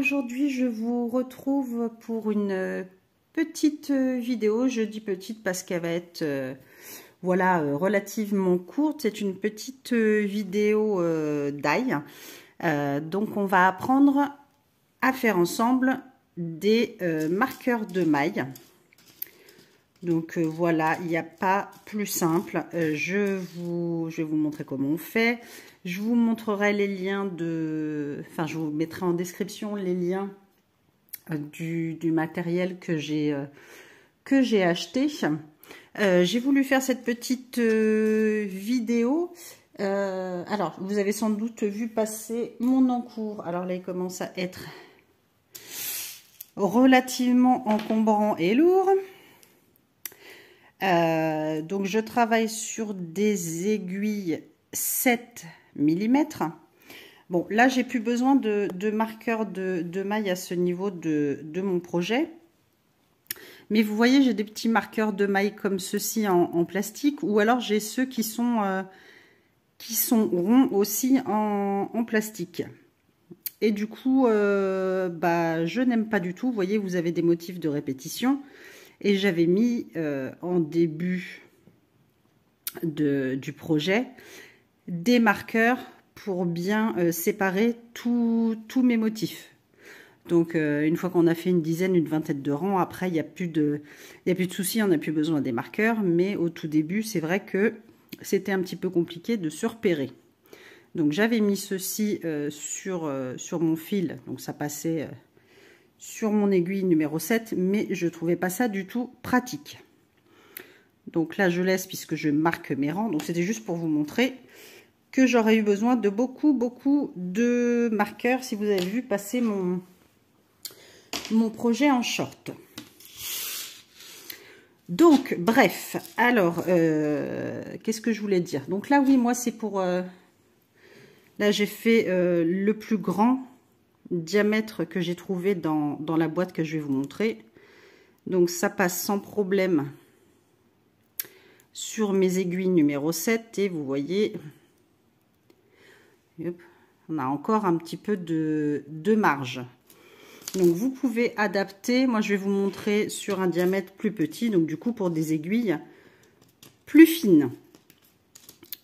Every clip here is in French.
aujourd'hui je vous retrouve pour une petite vidéo. Je dis petite parce qu'elle va être voilà, relativement courte. C'est une petite vidéo d'ail. Donc on va apprendre à faire ensemble des marqueurs de mailles. Donc voilà, il n'y a pas plus simple. Je vais vous montrer comment on fait. Je vous montrerai les liens enfin je vous mettrai en description les liens du matériel que j'ai acheté. J'ai voulu faire cette petite vidéo. Alors vous avez sans doute vu passer mon encours. Alors là il commence à être relativement encombrant et lourd. Donc je travaille sur des aiguilles 7 mm. Bon, là j'ai plus besoin de marqueurs de maille à ce niveau de mon projet. Mais vous voyez, j'ai des petits marqueurs de maille comme ceci en plastique, ou alors j'ai ceux qui sont ronds aussi en plastique. Et du coup, je n'aime pas du tout. Vous voyez, vous avez des motifs de répétition. Et j'avais mis en début du projet des marqueurs pour bien séparer tous mes motifs. Donc une fois qu'on a fait une dizaine, une vingtaine de rangs, après il n'y a plus de soucis, on n'a plus besoin des marqueurs. Mais au tout début, c'est vrai que c'était un petit peu compliqué de se repérer. Donc j'avais mis ceci sur mon fil, donc ça passait sur mon aiguille numéro 7, mais je trouvais pas ça du tout pratique. Donc là je laisse puisque je marque mes rangs. Donc c'était juste pour vous montrer que j'aurais eu besoin de beaucoup de marqueurs si vous avez vu passer mon projet en short. Donc bref, alors qu'est-ce que je voulais dire? Donc là oui, moi c'est pour là j'ai fait le plus grand diamètre que j'ai trouvé dans la boîte que je vais vous montrer. Donc ça passe sans problème sur mes aiguilles numéro 7 et vous voyez, hop, on a encore un petit peu de marge. Donc vous pouvez adapter. Moi je vais vous montrer sur un diamètre plus petit, donc du coup pour des aiguilles plus fines.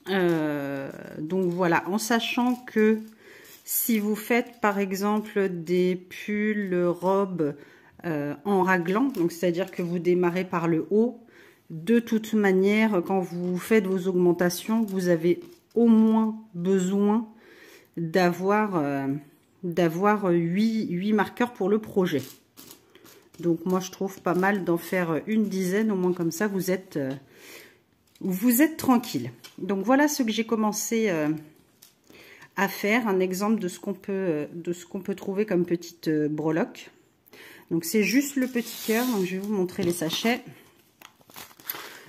Donc voilà, en sachant que si vous faites par exemple des pulls, robes en raglan, donc c'est-à-dire que vous démarrez par le haut, de toute manière, quand vous faites vos augmentations, vous avez au moins besoin d'avoir 8 marqueurs pour le projet. Donc moi je trouve pas mal d'en faire une dizaine, au moins comme ça vous êtes tranquille. Donc voilà ce que j'ai commencé à faire, un exemple de ce qu'on peut trouver comme petite breloque. Donc c'est juste le petit cœur. Donc je vais vous montrer les sachets.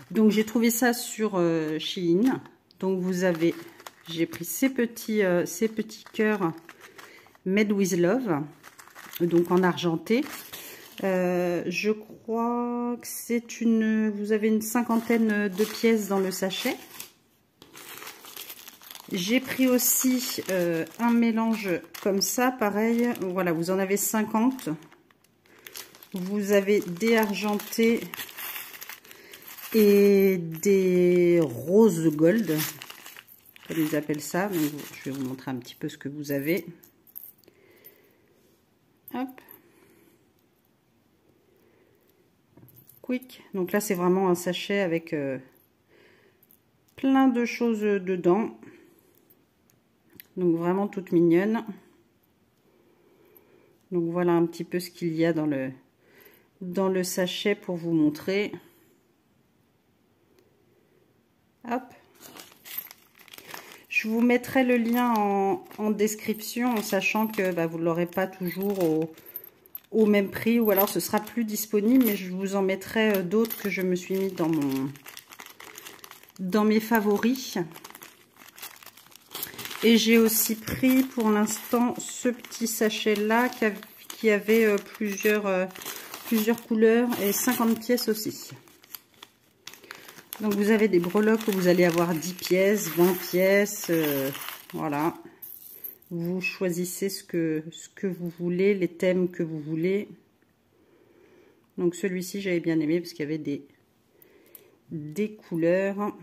Donc j'ai trouvé ça sur Shein. Donc vous avez, j'ai pris ces petits cœurs Made with Love, donc en argenté. Je crois que c'est vous avez une cinquantaine de pièces dans le sachet. J'ai pris aussi un mélange comme ça, pareil. Voilà, vous en avez 50. Vous avez des argentés et des roses gold, comme ils appellent ça. Donc, je vais vous montrer un petit peu ce que vous avez. Hop. Quick. Donc là, c'est vraiment un sachet avec plein de choses dedans. Donc vraiment toute mignonne. Donc voilà un petit peu ce qu'il y a dans le sachet pour vous montrer. Hop. Je vous mettrai le lien en description, en sachant que vous ne l'aurez pas toujours au même prix, ou alors ce sera plus disponible, mais je vous en mettrai d'autres que je me suis mis dans mes favoris. Et j'ai aussi pris pour l'instant ce petit sachet là qui avait plusieurs couleurs et 50 pièces aussi. Donc vous avez des breloques où vous allez avoir 10 pièces, 20 pièces, voilà. Vous choisissez ce que vous voulez, les thèmes que vous voulez. Donc celui-ci, j'avais bien aimé parce qu'il y avait des couleurs.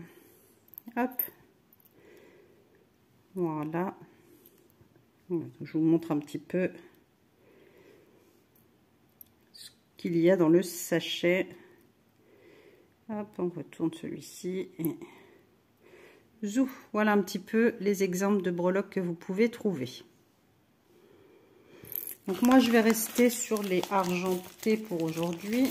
Hop. Voilà. Je vous montre un petit peu ce qu'il y a dans le sachet. Hop, on retourne celui-ci et zou, voilà un petit peu les exemples de breloques que vous pouvez trouver. Donc moi je vais rester sur les argentés pour aujourd'hui.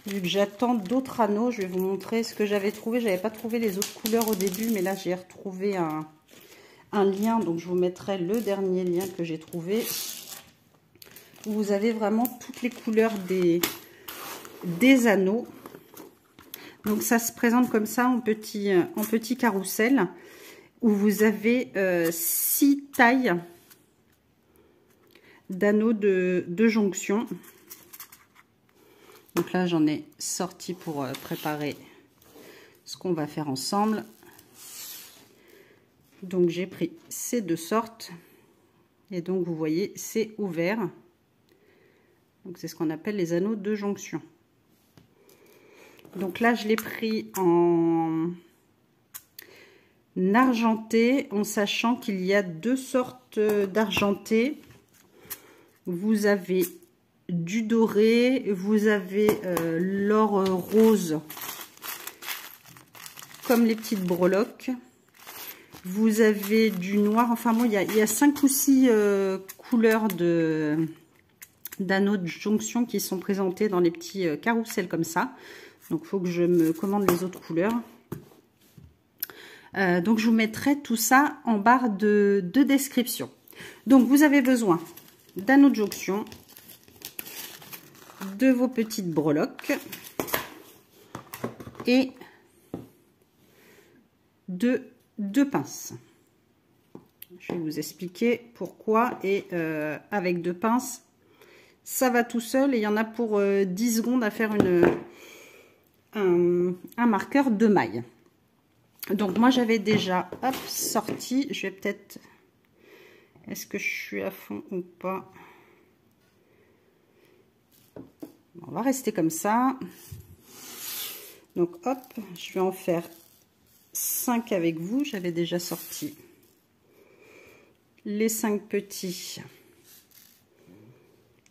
Vu que j'attends d'autres anneaux, je vais vous montrer ce que j'avais trouvé. J'avais pas trouvé les autres couleurs au début, mais là j'ai retrouvé un lien, donc je vous mettrai le dernier lien que j'ai trouvé. Vous avez vraiment toutes les couleurs des anneaux. Donc ça se présente comme ça en petit carrousel où vous avez 6 tailles d'anneaux de jonction. Donc là j'en ai sorti pour préparer ce qu'on va faire ensemble. Donc j'ai pris ces deux sortes et donc vous voyez c'est ouvert. Donc c'est ce qu'on appelle les anneaux de jonction. Donc là, je l'ai pris en argenté, en sachant qu'il y a deux sortes d'argenté. Vous avez du doré, vous avez l'or rose, comme les petites breloques. Vous avez du noir, enfin bon, il y a 5 ou 6 couleurs d'anneaux de jonction qui sont présentés dans les petits carrousels comme ça. Donc, il faut que je me commande les autres couleurs. Donc, je vous mettrai tout ça en barre de description. Donc, vous avez besoin d'anneaux de jonction, de vos petites breloques et de 2 pinces. Je vais vous expliquer pourquoi. Et avec 2 pinces, ça va tout seul. Et il y en a pour 10 secondes à faire un marqueur de maille. Donc moi j'avais déjà sorti, je vais peut-être, est-ce que je suis à fond ou pas? On va rester comme ça. Donc hop, je vais en faire 5 avec vous. J'avais déjà sorti les 5 petits,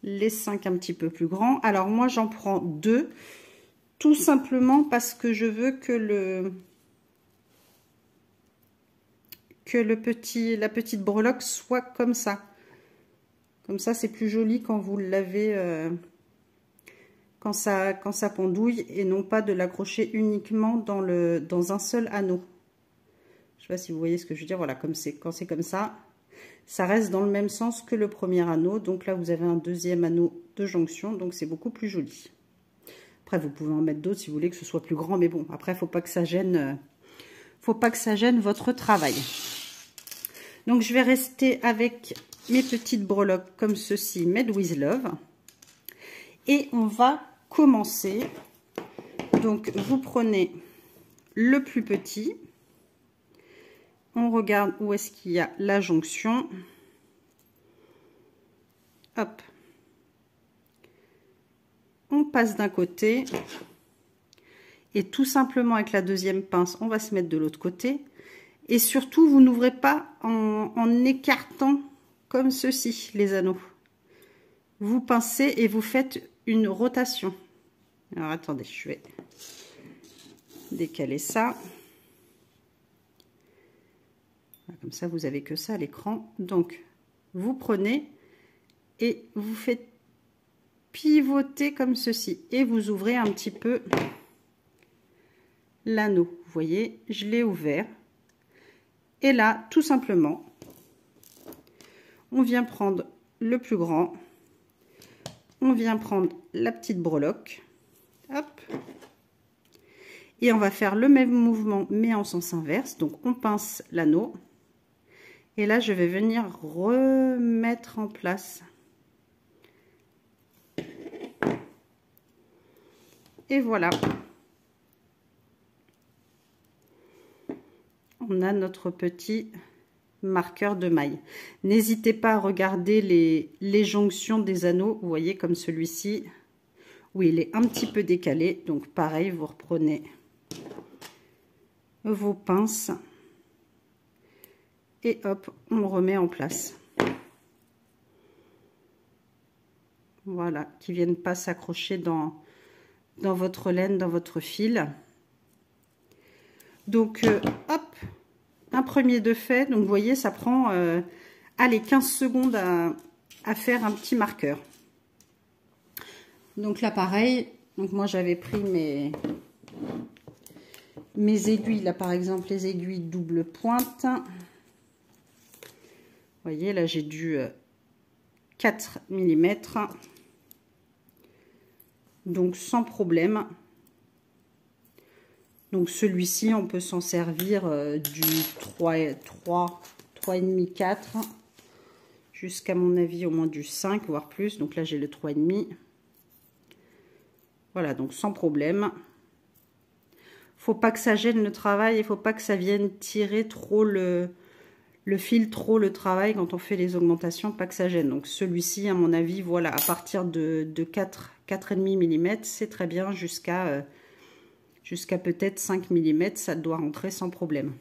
les 5 un petit peu plus grands. Alors moi j'en prends 2. Tout simplement parce que je veux que la petite breloque soit comme ça. Comme ça, c'est plus joli quand vous l'avez, quand ça pendouille, et non pas de l'accrocher uniquement dans un seul anneau. Je ne sais pas si vous voyez ce que je veux dire. Voilà, quand c'est comme ça, ça reste dans le même sens que le premier anneau. Donc là, vous avez un deuxième anneau de jonction, donc c'est beaucoup plus joli. Après, vous pouvez en mettre d'autres si vous voulez que ce soit plus grand, mais bon, après, faut pas que ça gêne votre travail. Donc, je vais rester avec mes petites breloques comme ceci, Made with Love. Et on va commencer. Donc, vous prenez le plus petit. On regarde où est-ce qu'il y a la jonction. Hop. On passe d'un côté et tout simplement avec la deuxième pince, on va se mettre de l'autre côté. Et surtout, vous n'ouvrez pas en écartant comme ceci les anneaux. Vous pincez et vous faites une rotation. Alors attendez, je vais décaler ça. Comme ça, vous avez que ça à l'écran. Donc, vous prenez et vous faites pivoter comme ceci et vous ouvrez un petit peu l'anneau. Vous voyez, je l'ai ouvert et là tout simplement on vient prendre le plus grand, on vient prendre la petite breloque, hop, et on va faire le même mouvement mais en sens inverse. Donc on pince l'anneau et là je vais venir remettre en place. Et voilà, on a notre petit marqueur de maille. N'hésitez pas à regarder les jonctions des anneaux, vous voyez comme celui-ci, où il est un petit peu décalé. Donc pareil, vous reprenez vos pinces et hop, on le remet en place. Voilà, qui ne viennent pas s'accrocher dans votre laine, dans votre fil. Donc hop, un premier de fait. Donc vous voyez, ça prend allez, 15 secondes à faire un petit marqueur. Donc là pareil, donc moi j'avais pris mes aiguilles, là par exemple les aiguilles double pointe. Vous voyez, là j'ai du 4 mm. Donc sans problème. Donc celui-ci, on peut s'en servir du 3,5, 4, jusqu'à mon avis au moins du 5, voire plus. Donc là j'ai le 3,5. Voilà, donc sans problème. Faut pas que ça gêne le travail, il faut pas que ça vienne tirer trop le fil, trop le travail quand on fait les augmentations, pas que ça gêne. Donc celui-ci, à mon avis, voilà, à partir de 4,5 mm, c'est très bien, jusqu'à peut-être 5 mm, ça doit rentrer sans problème.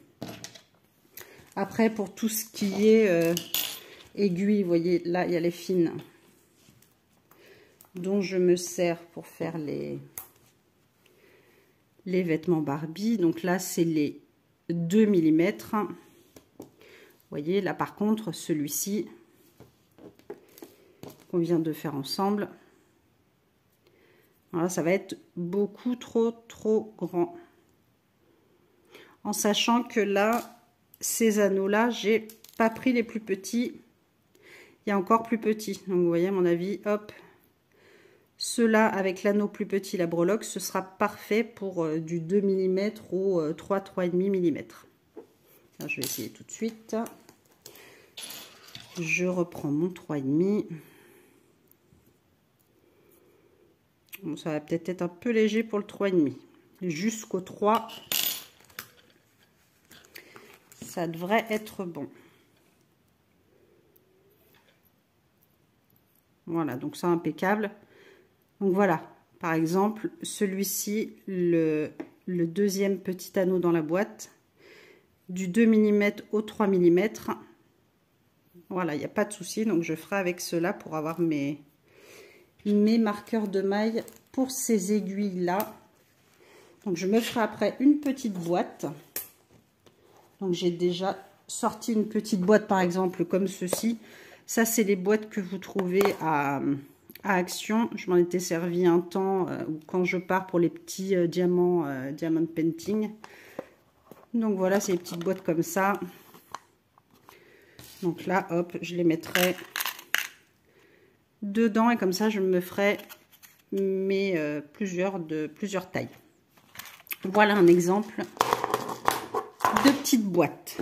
Après, pour tout ce qui est aiguille, vous voyez, là, il y a les fines dont je me sers pour faire les vêtements Barbie. Donc là, c'est les 2 mm. Vous voyez, là, par contre, celui-ci qu'on vient de faire ensemble, voilà, ça va être beaucoup trop grand. En sachant que là, ces anneaux-là, j'ai pas pris les plus petits. Il y a encore plus petits. Donc, vous voyez, à mon avis, hop, ceux-là, avec l'anneau plus petit, la breloque, ce sera parfait pour du 2 mm ou 3,5 mm. Alors, je vais essayer tout de suite. Je reprends mon 3,5. Bon, ça va peut-être être un peu léger pour le 3,5. Jusqu'au 3, ça devrait être bon. Voilà, donc c'est impeccable. Donc voilà, par exemple, celui-ci, le deuxième petit anneau dans la boîte, du 2 mm au 3 mm. Voilà, il n'y a pas de souci. Donc je ferai avec cela pour avoir mes marqueurs de maille pour ces aiguilles-là. Donc je me ferai après une petite boîte. Donc j'ai déjà sorti une petite boîte, par exemple, comme ceci. Ça, c'est les boîtes que vous trouvez à Action. Je m'en étais servi un temps quand je pars pour les petits diamant painting. Donc voilà, c'est les petites boîtes comme ça. Donc là, hop, je les mettrai dedans et comme ça, je me ferai plusieurs tailles. Voilà un exemple de petite boîte.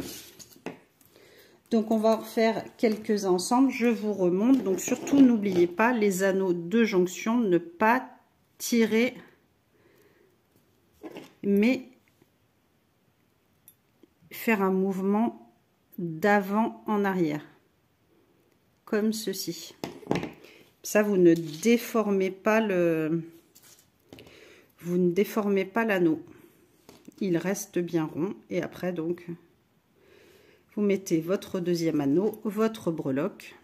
Donc on va en faire quelques-uns ensemble. Je vous remonte. Donc surtout, n'oubliez pas les anneaux de jonction, ne pas tirer, mais faire un mouvement d'avant en arrière, comme ceci. Ça, vous ne déformez pas l'anneau. Il reste bien rond. Et après, donc, vous mettez votre deuxième anneau, votre breloque.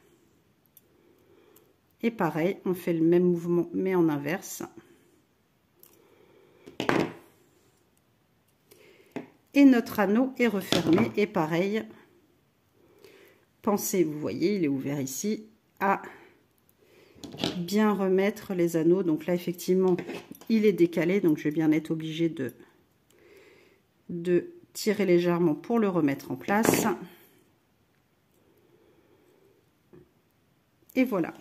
Et pareil, on fait le même mouvement, mais en inverse. Et notre anneau est refermé. Et pareil, pensez, vous voyez, il est ouvert ici, à bien remettre les anneaux. Donc là, effectivement, il est décalé. Donc, je vais bien être obligée de tirer légèrement pour le remettre en place. Et voilà.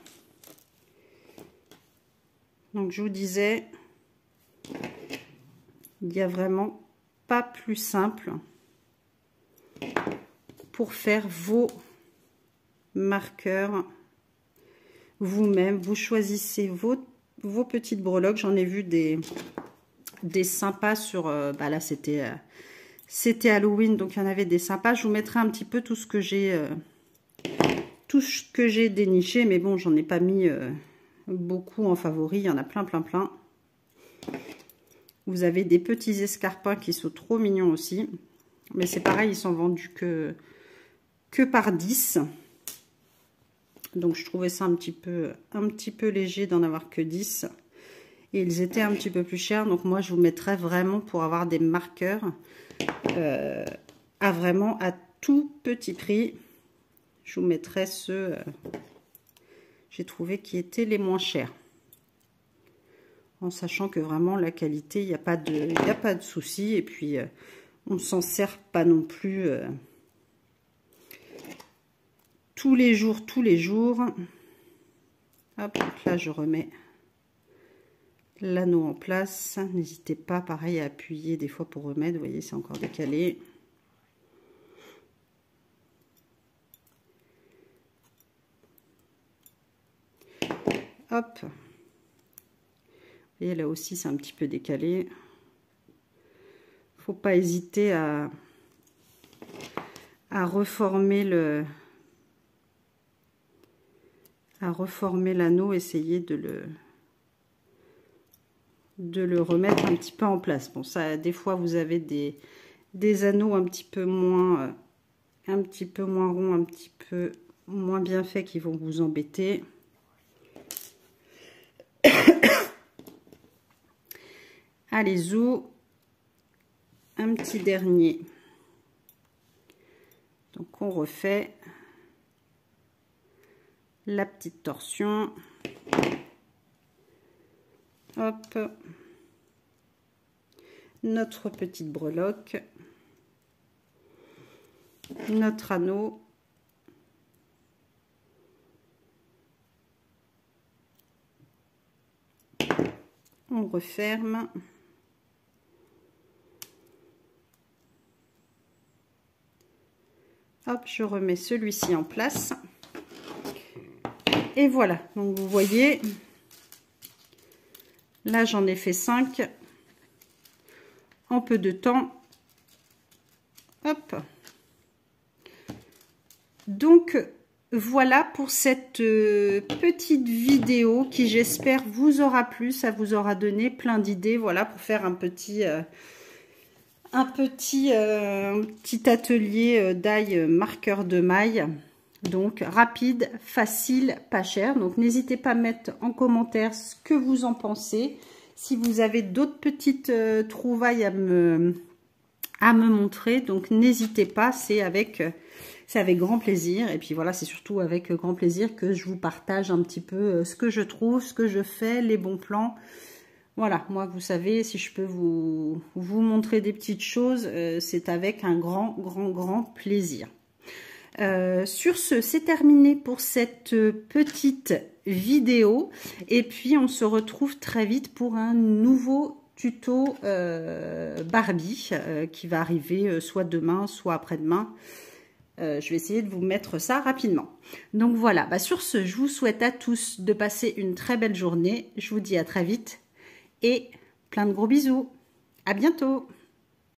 Donc je vous disais, il n'y a vraiment pas plus simple pour faire vos marqueurs vous-même. Vous choisissez vos petites breloques. J'en ai vu des sympas sur... là, c'était C'était Halloween, donc il y en avait des sympas. Je vous mettrai un petit peu tout ce que j'ai déniché, mais bon, j'en ai pas mis beaucoup en favori. Il y en a plein, plein, plein. Vous avez des petits escarpins qui sont trop mignons aussi. Mais c'est pareil, ils sont vendus que par 10. Donc je trouvais ça un petit peu léger d'en avoir que 10. Et ils étaient un petit peu plus chers. Donc moi, je vous mettrais vraiment pour avoir des marqueurs à tout petit prix. Je vous mettrai ceux j'ai trouvé qui étaient les moins chers. En sachant que vraiment la qualité, il n'y a pas de souci. Et puis on ne s'en sert pas non plus tous les jours. Hop, donc là je remets l'anneau en place. N'hésitez pas, pareil, à appuyer des fois pour remettre. Vous voyez, c'est encore décalé. Hop. Vous voyez, là aussi, c'est un petit peu décalé. Faut pas hésiter à reformer l'anneau, essayer de le remettre un petit peu en place. Bon, ça, des fois, vous avez des anneaux un petit peu moins ronds, un petit peu moins bien faits qui vont vous embêter. Allez, zou, un petit dernier. Donc, on refait la petite torsion. Hop. Notre petite breloque. Notre anneau. On referme. Hop, je remets celui-ci en place. Et voilà, donc vous voyez, là j'en ai fait 5 en peu de temps. Hop. Donc voilà pour cette petite vidéo qui, j'espère, vous aura plu. Ça vous aura donné plein d'idées, voilà, pour faire un petit atelier d'ail marqueur de maille. Donc rapide, facile, pas cher. Donc n'hésitez pas à mettre en commentaire ce que vous en pensez. Si vous avez d'autres petites trouvailles à me montrer, donc n'hésitez pas, c'est avec grand plaisir. Et puis voilà, c'est surtout avec grand plaisir que je vous partage un petit peu ce que je trouve, ce que je fais, les bons plans. Voilà, moi, vous savez, si je peux vous montrer des petites choses, c'est avec un grand plaisir. Sur ce, c'est terminé pour cette petite vidéo. Et puis, on se retrouve très vite pour un nouveau tuto Barbie qui va arriver soit demain, soit après-demain. Je vais essayer de vous mettre ça rapidement. Donc voilà, bah, sur ce, je vous souhaite à tous de passer une très belle journée. Je vous dis à très vite. Et plein de gros bisous. À bientôt.